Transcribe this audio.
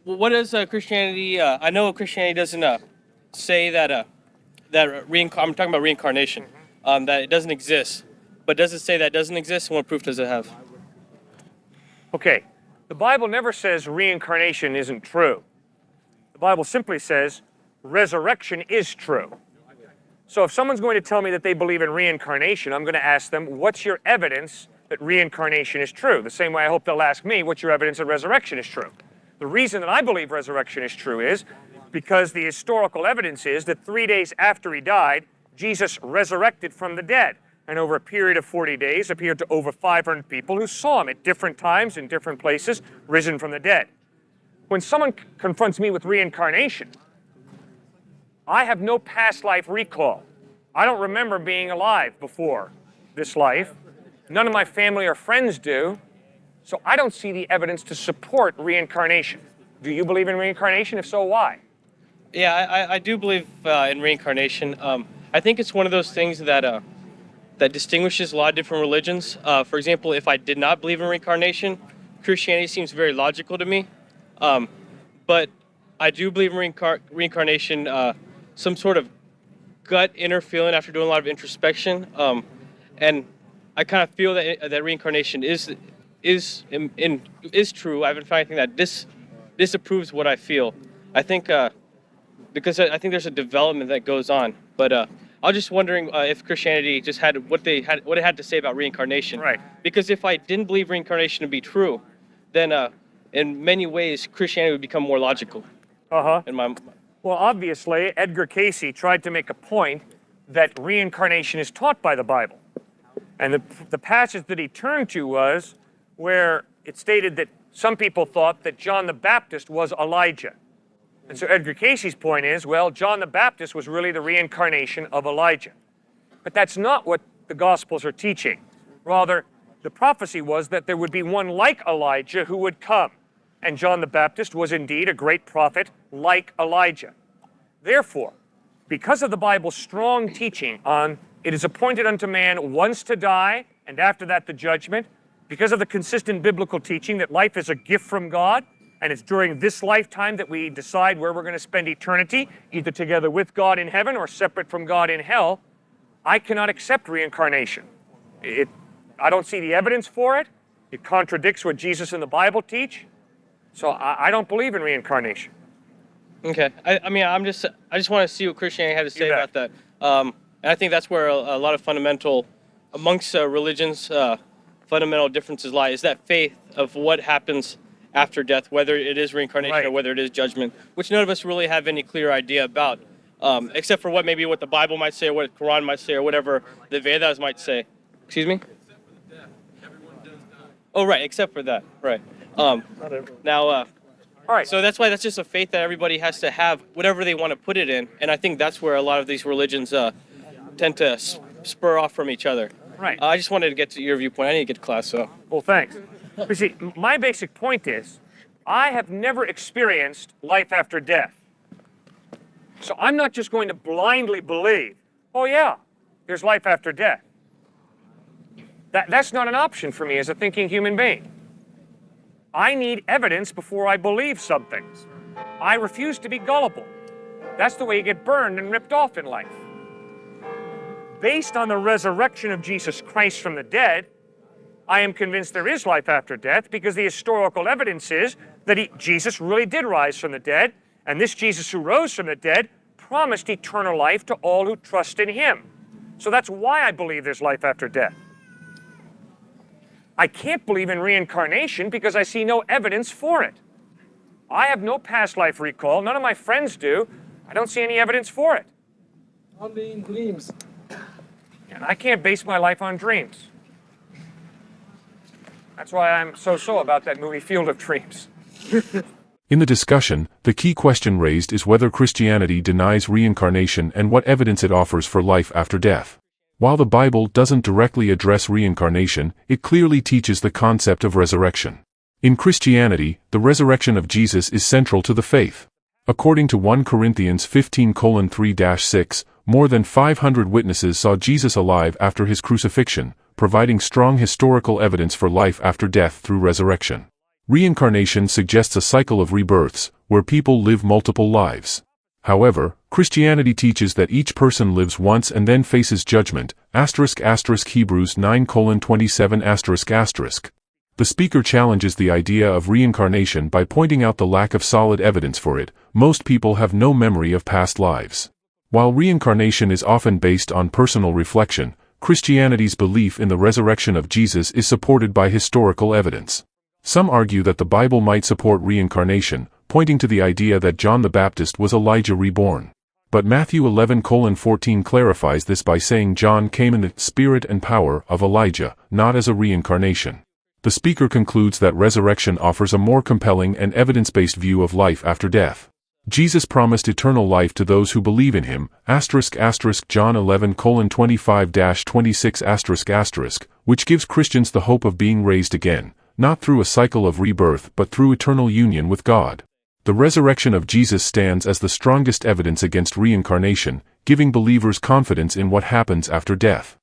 what is Christianity? I know Christianity doesn't say that I'm talking about reincarnation, that it doesn't exist. But does it say that it doesn't exist? And what proof does it have? Okay, the Bible never says reincarnation isn't true. The Bible simply says resurrection is true. So if someone's going to tell me that they believe in reincarnation, I'm going to ask them, what's your evidence that reincarnation is true? The same way I hope they'll ask me, what's your evidence that resurrection is true? The reason that I believe resurrection is true is because the historical evidence is that 3 days after he died, Jesus resurrected from the dead, and over a period of 40 days appeared to over 500 people who saw him at different times in different places, risen from the dead. When someone confronts me with reincarnation, I have no past life recall. I don't remember being alive before this life. None of my family or friends do. So I don't see the evidence to support reincarnation. Do you believe in reincarnation? If so, why? Yeah, I do believe in reincarnation. I think it's one of those things that that distinguishes a lot of different religions. For example, if I did not believe in reincarnation, Christianity seems very logical to me. But I do believe in reincarnation, some sort of gut inner feeling after doing a lot of introspection. And I kind of feel that reincarnation is true. I've been finding that this disapproves what I feel. I think because I think there's a development that goes on. But I was just wondering if Christianity just had what it had to say about reincarnation. Right. Because if I didn't believe reincarnation to be true, then in many ways Christianity would become more logical. Well, obviously, Edgar Cayce tried to make a point that reincarnation is taught by the Bible. And the passage that he turned to was where it stated that some people thought that John the Baptist was Elijah. And so Edgar Cayce's point is, well, John the Baptist was really the reincarnation of Elijah. But that's not what the Gospels are teaching. Rather, the prophecy was that there would be one like Elijah who would come. And John the Baptist was indeed a great prophet like Elijah. Therefore, because of the Bible's strong teaching on it is appointed unto man once to die, and after that the judgment, because of the consistent biblical teaching that life is a gift from God, and it's during this lifetime that we decide where we're going to spend eternity, either together with God in heaven or separate from God in hell, I cannot accept reincarnation. I don't see the evidence for it. It contradicts what Jesus and the Bible teach. So I don't believe in reincarnation. Okay. I just want to see what Christianity had to say about that. And I think that's where a lot of amongst religions, fundamental differences lie, is that faith of what happens after death, whether it is reincarnation or whether it is judgment, which none of us really have any clear idea about, except for what the Bible might say, or what the Quran might say, or whatever the Vedas might say. Excuse me? Except for the death. Everyone does die. Oh, right, except for that, right. Now, all right. So that's why that's just a faith that everybody has to have, whatever they want to put it in, and I think that's where a lot of these religions tend to spur off from each other. Right. I just wanted to get to your viewpoint. I need to get to class, so. Well, thanks. You see, my basic point is, I have never experienced life after death. So I'm not just going to blindly believe, oh yeah, there's life after death. That's not an option for me as a thinking human being. I need evidence before I believe something. I refuse to be gullible. That's the way you get burned and ripped off in life. Based on the resurrection of Jesus Christ from the dead, I am convinced there is life after death because the historical evidence is that Jesus really did rise from the dead, and this Jesus who rose from the dead promised eternal life to all who trust in him. So that's why I believe there's life after death. I can't believe in reincarnation because I see no evidence for it. I have no past life recall. None of my friends do. I don't see any evidence for it. Only in dreams. And I can't base my life on dreams. That's why I'm so about that movie Field of Dreams. In the discussion, the key question raised is whether Christianity denies reincarnation and what evidence it offers for life after death. While the Bible doesn't directly address reincarnation, it clearly teaches the concept of resurrection. In Christianity, the resurrection of Jesus is central to the faith. According to 1 Corinthians 15:3-6, more than 500 witnesses saw Jesus alive after his crucifixion, providing strong historical evidence for life after death through resurrection. Reincarnation suggests a cycle of rebirths, where people live multiple lives. However, Christianity teaches that each person lives once and then faces judgment, Hebrews 9:27 *. The speaker challenges the idea of reincarnation by pointing out the lack of solid evidence for it. Most people have no memory of past lives. While reincarnation is often based on personal reflection, Christianity's belief in the resurrection of Jesus is supported by historical evidence. Some argue that the Bible might support reincarnation, pointing to the idea that John the Baptist was Elijah reborn. But Matthew 11:14 clarifies this by saying John came in the spirit and power of Elijah, not as a reincarnation. The speaker concludes that resurrection offers a more compelling and evidence-based view of life after death. Jesus promised eternal life to those who believe in him, John 11:25-26 which gives Christians the hope of being raised again, not through a cycle of rebirth but through eternal union with God. The resurrection of Jesus stands as the strongest evidence against reincarnation, giving believers confidence in what happens after death.